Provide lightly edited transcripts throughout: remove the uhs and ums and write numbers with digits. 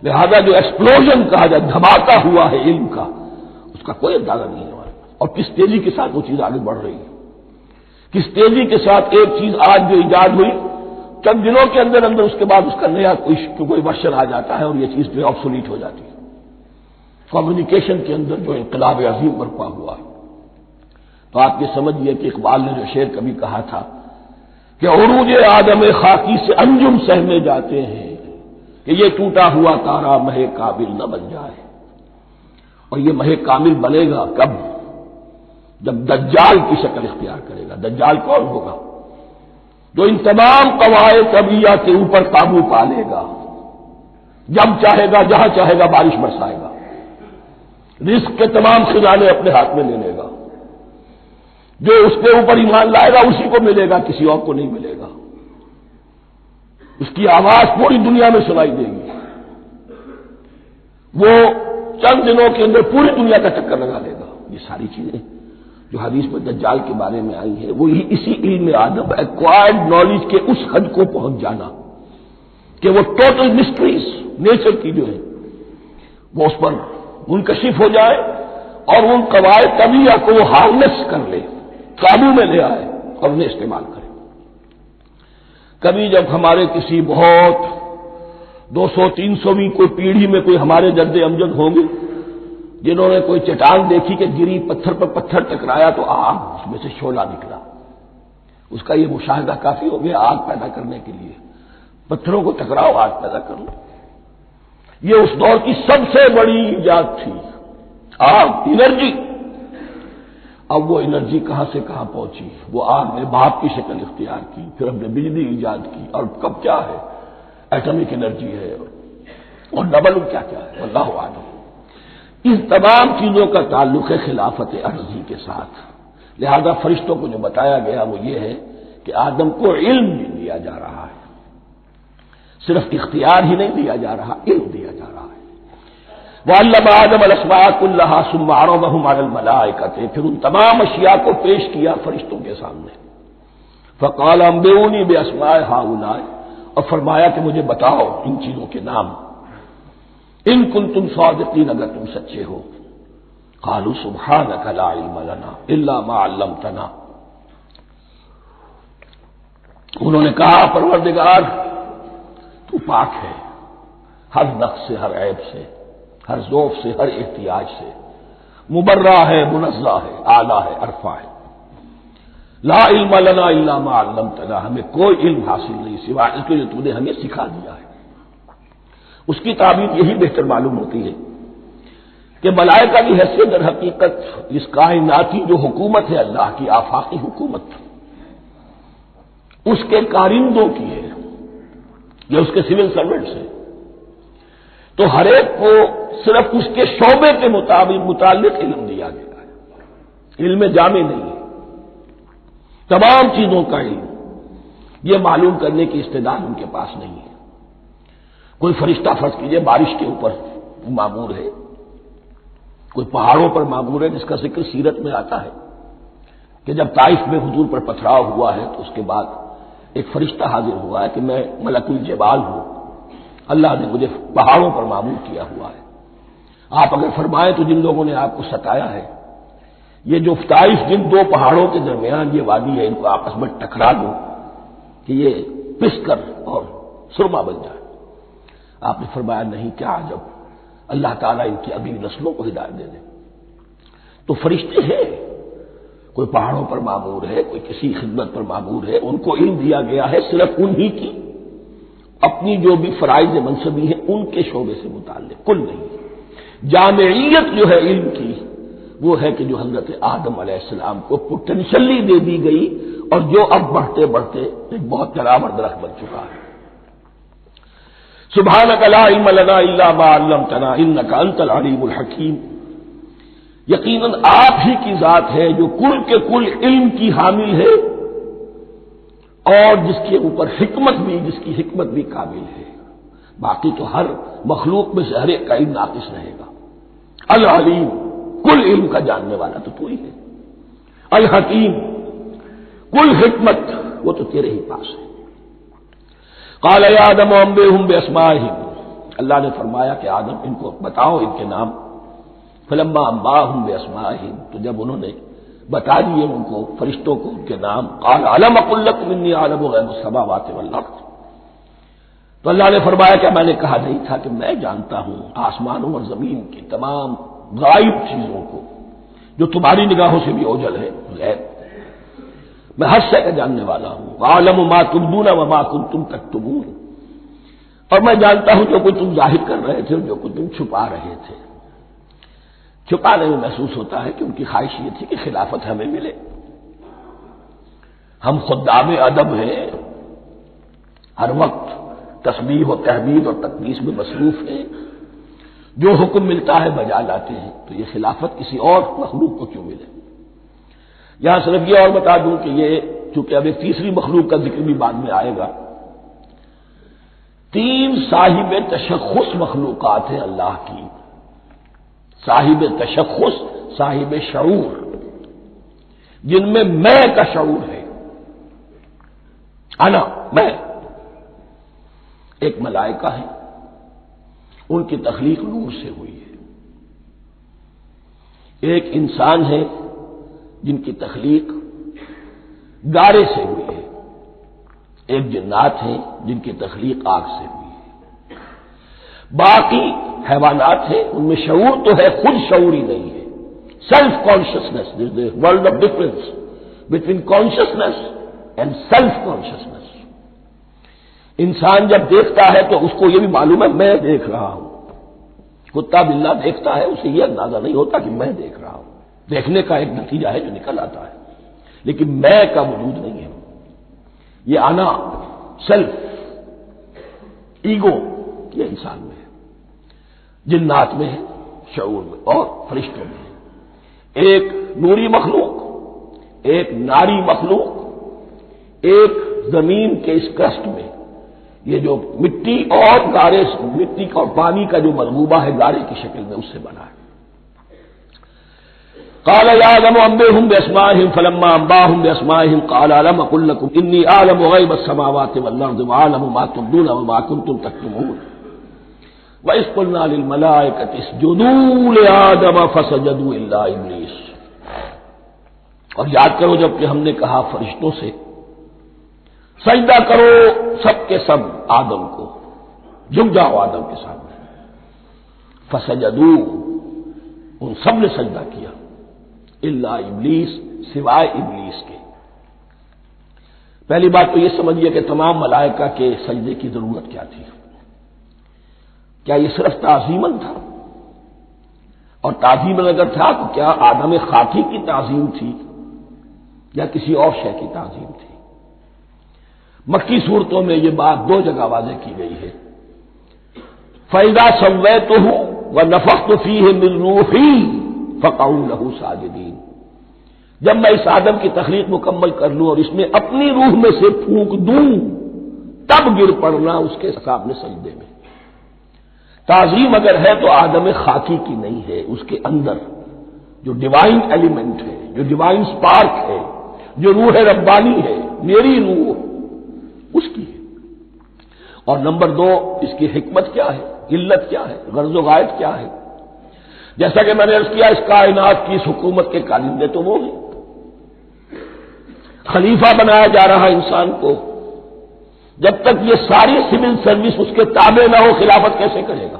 لہذا جو ایکسپلوژن کہا جائے، دھماکہ ہوا ہے علم کا، اس کا کوئی اندازہ نہیں ہے ہمارے پاس، اور کس تیزی کے ساتھ وہ چیز آگے بڑھ رہی ہے، کس تیزی کے ساتھ ایک چیز آج جو ایجاد ہوئی چند دنوں کے اندر اندر اس کے بعد اس کا نیا کوئی ورژن آ جاتا ہے اور یہ چیز جو آبسولیٹ ہو جاتی ہے۔ کمیونیکیشن کے اندر جو انقلاب عظیم برپا ہوا ہے، تو آپ یہ سمجھیے کہ اقبال نے جو شعر کبھی کہا تھا کہ عروج آدم خاکی سے انجم سہمے جاتے ہیں کہ یہ ٹوٹا ہوا تارا مہ کامل نہ بن جائے، اور یہ مہ کامل بنے گا کب؟ جب دجال کی شکل اختیار کرے گا۔ دجال کون ہوگا؟ جو ان تمام قواعد طبیعہ کے اوپر قابو پا لے گا، جب چاہے گا جہاں چاہے گا بارش برسائے گا، رزق کے تمام خزانے اپنے ہاتھ میں لے لے گا، جو اس کے اوپر ایمان لائے گا اسی کو ملے گا، کسی اور کو نہیں ملے گا، اس کی آواز پوری دنیا میں سنائی دے گی، وہ چند دنوں کے اندر پوری دنیا کا چکر لگا دے گا۔ یہ ساری چیزیں جو حدیث میں دجال کے بارے میں آئی ہیں وہ اسی علم آدم ایکوائرڈ نالج کے اس حد کو پہنچ جانا کہ وہ ٹوٹل مسٹریز نیچر کی جو ہے وہ اس پر منکشف ہو جائے اور ان قواعد طبیعہ کو وہ ہارنس کر لے، قابو میں لے آئے اور انہیں استعمال کرے۔ کبھی جب ہمارے کسی بہت 200-300ویں کوئی پیڑھی میں کوئی ہمارے جد امجد ہوں گے جنہوں نے کوئی چٹان دیکھی کہ گری، پتھر پر پتھر ٹکرایا تو آگ اس میں سے شعلہ نکلا، اس کا یہ مشاہدہ کافی ہو گیا آگ پیدا کرنے کے لیے، پتھروں کو ٹکراؤ آگ پیدا کر لو۔ یہ اس دور کی سب سے بڑی ایجاد تھی، آگ، انرجی۔ اب وہ انرجی کہاں سے کہاں پہنچی؟ وہ آگ نے بھاپ کی شکل اختیار کی، پھر ہم نے بجلی ایجاد کی، اور کب کیا ہے ایٹمک انرجی ہے اور ڈبل کیا کیا ہے، اللہ اعلم۔ اس تمام چیزوں کا تعلق ہے خلافت ارضی کے ساتھ، لہذا فرشتوں کو جو بتایا گیا وہ یہ ہے کہ آدم کو علم بھی دیا جا رہا ہے، صرف اختیار ہی نہیں دیا جا رہا، علم دیا جا رہا ہے۔ وَعَلَّمَ آدَمَ الْأَسْمَاءَ كُلَّهَا ثُمَّ عَرَضَهُمْ عَلَى الْمَلَائِكَةِ، پھر ان تمام اشیاء کو پیش کیا فرشتوں کے سامنے۔ فَقَالَ أَنبِئُونِي بِأَسْمَاءِ هَؤُلَاءِ، اور فرمایا کہ مجھے بتاؤ ان چیزوں کے نام، ان کنتم صادقین، اگر تم سچے ہو۔ قالوا سبحانك لا علم لنا الا ما علمتنا، انہوں نے کہا پروردگار تو پاک ہے ہر نقص سے، ہر عیب سے، ہر ذوف سے، ہر احتیاج سے، مبرہ ہے، منزہ ہے، اعلیٰ ہے، عرفہ ہے۔ لا علم لنا الا ما علمتنا، ہمیں کوئی علم حاصل نہیں سوائے اس کے جو تو نے ہمیں سکھا دیا ہے۔ اس کی تعبیر یہی بہتر معلوم ہوتی ہے کہ ملائکہ کی حیثیت در حقیقت اس کائناتی جو حکومت ہے اللہ کی آفاقی حکومت، اس کے کارندوں کی ہے، یہ اس کے سول سرونٹس ہیں، تو ہر ایک کو صرف اس کے شعبے کے متعلق علم دیا گیا ہے، علم جامع نہیں ہے، تمام چیزوں کا علم یہ معلوم کرنے کی استعداد ان کے پاس نہیں ہے۔ کوئی فرشتہ فرض کیجئے بارش کے اوپر معمور ہے، کوئی پہاڑوں پر معمور ہے، جس کا ذکر سیرت میں آتا ہے کہ جب طائف میں حضور پر پتھراؤ ہوا ہے تو اس کے بعد ایک فرشتہ حاضر ہوا ہے کہ میں ملک الجبال ہوں، اللہ نے مجھے پہاڑوں پر معمور کیا ہوا ہے، آپ اگر فرمائیں تو جن لوگوں نے آپ کو ستایا ہے، یہ جو طائف جن دو پہاڑوں کے درمیان یہ وادی ہے، ان کو آپس میں ٹکرا دو کہ یہ پس کر اور سرما بن جائے۔ آپ نے فرمایا نہیں، کیا عجب، اللہ تعالیٰ ان کی اگلی نسلوں کو ہدایت دے دے۔ تو فرشتے ہیں، کوئی پہاڑوں پر معمور ہے، کوئی کسی خدمت پر معمور ہے، ان کو علم دیا گیا ہے صرف انہی کی اپنی جو بھی فرائض منصبی ہیں ان کے شعبے سے متعلق، کل نہیں۔ جامعیت جو ہے علم کی وہ ہے کہ جو حضرت آدم علیہ السلام کو پوٹینشلی دے دی گئی اور جو اب بڑھتے بڑھتے ایک بہت جرابر درخت بن چکا ہے۔ سبحانک لا علم لنا الا ما علمتنا انک انت العلیم الحکیم، یقیناً آپ ہی کی ذات ہے جو کل کے کل علم کی حامل ہے اور جس کے اوپر حکمت بھی، جس کی حکمت بھی کامل ہے، باقی تو ہر مخلوق میں سے ہر ایک کا علم ناقص رہے گا۔ العلیم، کل علم کا جاننے والا تو تو ہی ہے، الحکیم، کل حکمت وہ تو تیرے ہی پاس ہے۔ قال یا آدم انبئہم باسمائہم، اللہ نے فرمایا کہ آدم ان کو بتاؤ ان کے نام، فلما انباہم باسمائہم، تو جب انہوں نے بتا دیے ان کو فرشتوں کو ان کے نام، قال الم اقل لکم انی اعلم غیب السماوات والارض، تو اللہ نے فرمایا کہ میں نے کہا نہیں تھا کہ میں جانتا ہوں آسمانوں اور زمین کی تمام غائب چیزوں کو جو تمہاری نگاہوں سے بھی اوجھل ہے، غیب، میں ہر شے کا جاننے والا ہوں، وَأَعْلَمُ مَا تُبْدُونَ وَمَا كُنتُمْ تَكْتُمُونَ، اور میں جانتا ہوں جو کچھ تم ظاہر کر رہے تھے اور جو کچھ تم چھپا رہے تھے۔ چھپانے میں محسوس ہوتا ہے کہ ان کی خواہش یہ تھی کہ خلافت ہمیں ملے، ہم خدام ادب ہیں، ہر وقت تسبیح و تحمید اور تقدیس میں مصروف ہیں، جو حکم ملتا ہے بجا لاتے ہیں، تو یہ خلافت کسی اور مخلوق کو کیوں ملے؟ یہاں صرف یہ اور بتا دوں کہ یہ چونکہ اب ایک تیسری مخلوق کا ذکر بھی بعد میں آئے گا، 3 صاحب تشخص مخلوقات ہیں اللہ کی، صاحب تشخص، صاحب شعور، جن میں میں کا شعور ہے، انا، میں۔ ایک ملائکہ ہے، ان کی تخلیق نور سے ہوئی ہے۔ ایک انسان ہے جن کی تخلیق گارے سے ہوئی ہے۔ ایک جنات ہیں جن کی تخلیق آگ سے ہوئی ہے۔ باقی حیوانات ہیں، ان میں شعور تو ہے، خود شعور ہی نہیں ہے، self consciousness, this is the world of difference between consciousness and self consciousness. انسان جب دیکھتا ہے تو اس کو یہ بھی معلوم ہے میں دیکھ رہا ہوں، کتا بلہ دیکھتا ہے اسے یہ اندازہ نہیں ہوتا کہ میں دیکھ رہا ہوں، دیکھنے کا ایک نتیجہ ہے جو نکل آتا ہے، لیکن میں کا وجود نہیں ہے۔ یہ آنا، سیلف، ایگو، یہ انسان میں ہے، جنات میں ہے، شعور میں اور فرشتوں میں ہے۔ ایک نوری مخلوق، ایک ناری مخلوق، ایک زمین کے اس کرسٹ میں، یہ جو مٹی اور گارے، مٹی اور پانی کا جو مرغوبہ ہے گارے کی شکل میں، اس سے بنا ہے۔ قال يا آدم انبئهم باسمائهم فلما انباهم باسمائهم قال الم اقل لكم اني اعلم غيب السماوات والارض واعلم ما تبدون وما كنتم تكتمون واذ قلنا للملائكه اسجدوا لآدم فسجدوا الا ابلیس، اور یاد کرو جب کہ ہم نے کہا فرشتوں سے سجدہ کرو سب کے سب آدم کو، جھک جاؤ آدم کے سامنے، فسجدوا، ان سب نے سجدہ کیا، الا ابلیس، سوائے ابلیس کے۔ پہلی بات تو یہ سمجھیے کہ تمام ملائکہ کے سجدے کی ضرورت کیا تھی؟ کیا یہ صرف تعظیماً تھا؟ اور تعظیماً اگر تھا تو کیا آدم خاکی کی تعظیم تھی یا کسی اور شے کی تعظیم تھی؟ مکی صورتوں میں یہ بات 2 جگہ واضح کی گئی ہے۔ فَإِذَا سَوَّيْتُهُ وَنَفَخْتُ فِيهِ مِن رُّوحِي فَقَعُوا لَهُ سَاجِدِينَ، جب میں اس آدم کی تخلیق مکمل کر لوں اور اس میں اپنی روح میں سے پھونک دوں، تب گر پڑنا اس کے سامنے سجدے میں۔ تعظیم اگر ہے تو آدم خاکی کی نہیں ہے، اس کے اندر جو ڈیوائن ایلیمنٹ ہے، جو ڈیوائن سپارک ہے، جو روح ربانی ہے، میری روح، اس کی ہے۔ اور نمبر 2، اس کی حکمت کیا ہے، علت کیا ہے، غرض و غائب کیا ہے؟ جیسا کہ میں نے عرض کیا، اس کائنات کی اس حکومت کے کالندے تو وہ ہیں، خلیفہ بنایا جا رہا انسان کو، جب تک یہ ساری سول سروس اس کے تابع نہ ہو خلافت کیسے کرے گا؟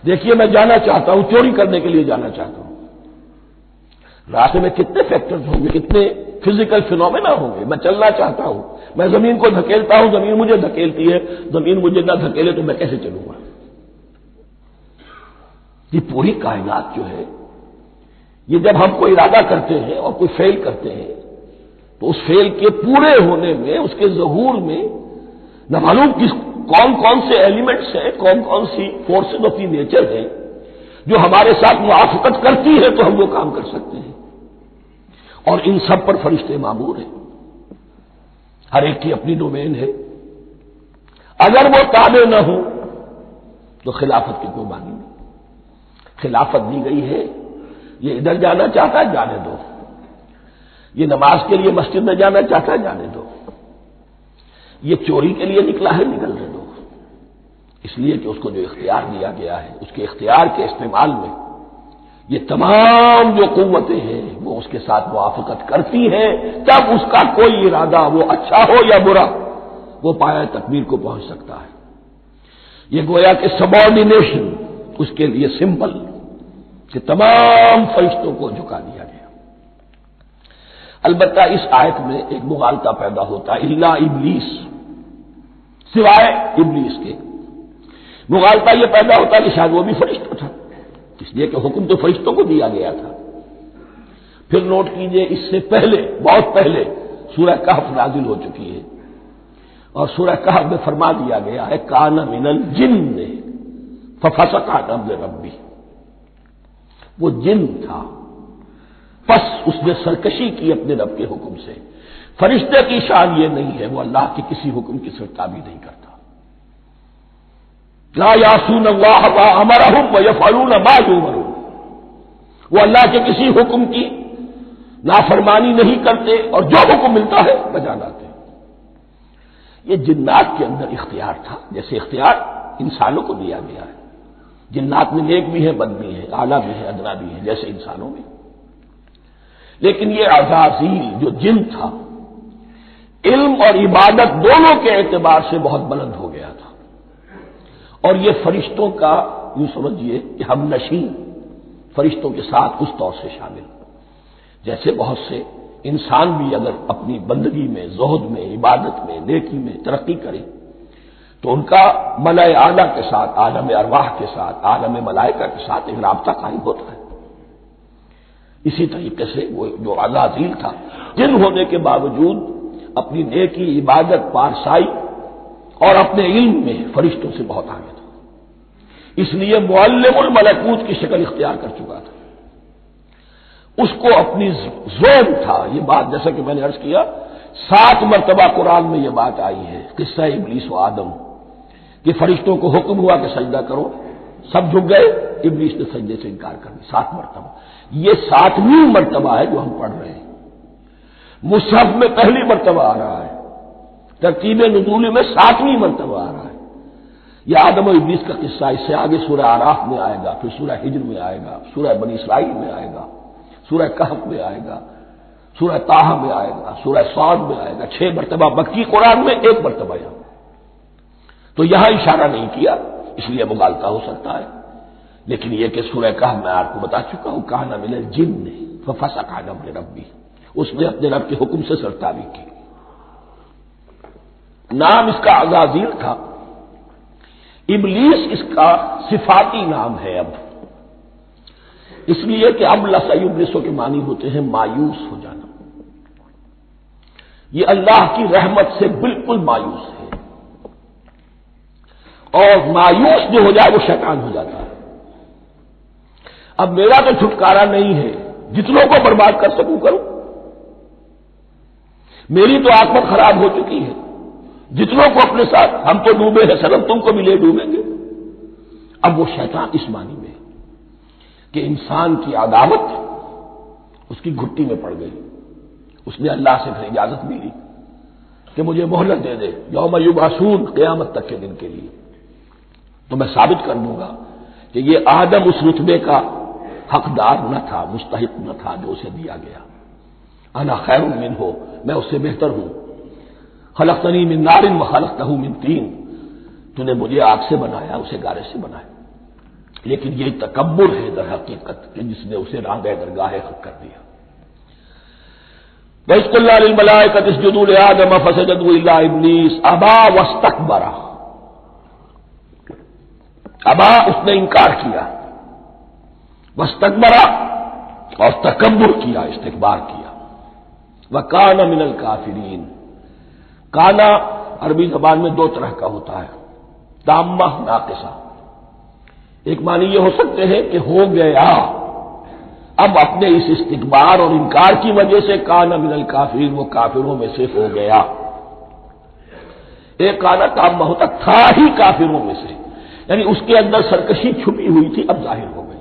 دیکھیے میں جانا چاہتا ہوں، چوری کرنے کے لیے جانا چاہتا ہوں، راستے میں کتنے فیکٹرز ہوں گے، کتنے فزیکل فینومینا ہوں گے، میں چلنا چاہتا ہوں، میں زمین کو دھکیلتا ہوں، زمین مجھے دھکیلتی ہے، زمین مجھے نہ دھکیلے تو میں کیسے چلوں گا؟ یہ پوری کائنات جو ہے، یہ جب ہم کوئی ارادہ کرتے ہیں اور کوئی فیل کرتے ہیں تو اس فیل کے پورے ہونے میں، اس کے ظہور میں نہ معلوم کون کون سے ایلیمنٹس ہیں، کون کون سی فورسز آف دی نیچر ہیں جو ہمارے ساتھ موافقت کرتی ہے تو ہم وہ کام کر سکتے ہیں، اور ان سب پر فرشتے مامور ہیں، ہر ایک کی اپنی ڈومین ہے۔ اگر وہ تابع نہ ہو تو خلافت کی کوئی معنی نہیں۔ خلافت دی گئی ہے، یہ ادھر جانا چاہتا ہے جانے دو، یہ نماز کے لیے مسجد میں جانا چاہتا ہے جانے دو، یہ چوری کے لیے نکلا ہے نکلنے دو، اس لیے کہ اس کو جو اختیار دیا گیا ہے، اس کے اختیار کے استعمال میں یہ تمام جو قوتیں ہیں وہ اس کے ساتھ موافقت کرتی ہیں، تب اس کا کوئی ارادہ، وہ اچھا ہو یا برا، وہ پایہ تکمیل کو پہنچ سکتا ہے۔ یہ گویا کہ سبارڈینیشن اس کے لیے سمبل کہ تمام فرشتوں کو جھکا دیا گیا۔ البتہ اس آیت میں ایک مغالطہ پیدا ہوتا ہے، الا ابلیس، سوائے ابلیس کے۔ مغالطہ یہ پیدا ہوتا ہے کہ شاید وہ بھی فرشتہ تھا، اس لیے کہ حکم تو فرشتوں کو دیا گیا تھا۔ پھر نوٹ کیجئے، اس سے پہلے، بہت پہلے سورہ کہف نازل ہو چکی ہے، اور سورہ کہف میں فرما دیا گیا ہے کان من الجن ففسق عن امر ربی، وہ جن تھا، پس اس نے سرکشی کی اپنے رب کے حکم سے۔ فرشتے کی شان یہ نہیں ہے، وہ اللہ کے کسی حکم کی سرتابی نہیں کرتا۔ لا یعصون اللہ ما امرہم ویفعلون ما یؤمرون، وہ اللہ کے کسی حکم کی نافرمانی نہیں کرتے اور جو حکم ملتا ہے بجا لاتے ہیں۔ یہ جنات کے اندر اختیار تھا، جیسے اختیار انسانوں کو دیا گیا ہے۔ جنات میں نیک بھی ہیں، بد بھی ہیں، اعلیٰ بھی ہیں، ادنا بھی ہیں، جیسے انسانوں میں۔ لیکن یہ عزازیل جو جن تھا، علم اور عبادت دونوں کے اعتبار سے بہت بلند ہو گیا تھا، اور یہ فرشتوں کا یوں سمجھیے کہ ہم نشین، فرشتوں کے ساتھ اس طور سے شامل، جیسے بہت سے انسان بھی اگر اپنی بندگی میں، زہد میں، عبادت میں، نیکی میں ترقی کرے تو ان کا ملائے اعلیٰ کے ساتھ، عالم ارواح کے ساتھ، عالم ملائکہ کے ساتھ ایک رابطہ قائم ہوتا ہے۔ اسی طریقے سے وہ جو عزازیل تھا، جن ہونے کے باوجود اپنی نیکی، عبادت، پارسائی اور اپنے علم میں فرشتوں سے بہت آگے تھا، اس لیے معلم الملکوت کی شکل اختیار کر چکا تھا۔ اس کو اپنی زون تھا، یہ بات جیسا کہ میں نے عرض کیا 7 مرتبہ قرآن میں یہ بات آئی ہے، قصہ ابلیس و آدم، کہ فرشتوں کو حکم ہوا کہ سجدہ کرو، سب جھک گئے، ابلیس نے سجدے سے انکار کر دیا 7 مرتبہ۔ یہ 7ویں مرتبہ ہے جو ہم پڑھ رہے ہیں، مصحف میں پہلی مرتبہ آ رہا ہے، ترتیب نزول میں 7ویں مرتبہ آ رہا ہے۔ یہ آدم و ابلیس کا قصہ، اس سے آگے سورہ اعراف میں آئے گا، پھر سورہ ہجر میں آئے گا، سورہ بنی اسرائیل میں آئے گا، سورہ کہف میں آئے گا، سورہ طٰہٰ میں آئے گا، سورہ صاد میں آئے گا، 6 مرتبہ مکی قرآن میں، 1 مرتبہ یہاں۔ تو یہاں اشارہ نہیں کیا، اس لیے مغالطہ ہو سکتا ہے، لیکن یہ کہ سورہ کہف میں آپ کو بتا چکا ہوں، کان من الجن ففسق عن امر ربی، اس نے اپنے رب کے حکم سے سرتابی کی۔ نام اس کا عزازیل تھا، ابلیس اس کا صفاتی نام ہے اب، اس لیے کہ اب لسیبلسوں کے معنی ہوتے ہیں مایوس ہو جانا، یہ اللہ کی رحمت سے بالکل مایوس ہے، اور مایوس جو ہو جائے وہ شیطان ہو جاتا ہے۔ اب میرا تو چھٹکارا نہیں ہے، جتنوں کو برباد کر سکوں کروں، میری تو عاقبت خراب ہو چکی ہے، جتنوں کو اپنے ساتھ، ہم تو ڈوبے ہیں سنم، تم کو بھی لے ڈوبیں گے۔ اب وہ شیطان اس معنی میں کہ انسان کی عداوت اس کی گھٹی میں پڑ گئی، اس نے اللہ سے پھر اجازت بھی لی کہ مجھے مہلت دے دے، یوم یبعثون، قیامت تک کے دن کے لیے، تو میں ثابت کر دوں گا کہ یہ آدم اس رتبے کا حقدار نہ تھا، مستحق نہ تھا جو اسے دیا گیا۔ انا خیر منہ، میں اس سے بہتر ہوں، خلقتنی من نار وخلقتہ من طین، تو نے مجھے آگ سے بنایا، اسے گارے سے بنایا۔ لیکن یہ تکبر ہے در حقیقت کہ جس نے اسے راندہ درگاہ حق کر دیا۔ وَإِذْ قُلْنَا لِلْمَلَائِكَةِ اسْجُدُوا لِآدَمَ فَسَجَدُوا إِلَّا إِبْلِيسَ أَبَىٰ وَاسْتَكْبَرَ، ابا، اس نے انکار کیا، واستکبر، اور تکبر کیا، استکبار کیا، وَكَانَ مِنَ الْكَافِرِينَ۔ کانا عربی زبان میں 2 طرح کا ہوتا ہے، تامہ، ناقصہ۔ ایک معنی یہ ہو سکتے ہیں کہ ہو گیا، اب اپنے اس استکبار اور انکار کی وجہ سے کانا من الکافرین، وہ کافروں میں سے ہو گیا۔ ایک کانا تامہ ہوتا، تھا ہی کافروں میں سے، یعنی اس کے اندر سرکشی چھپی ہوئی تھی، اب ظاہر ہو گئی۔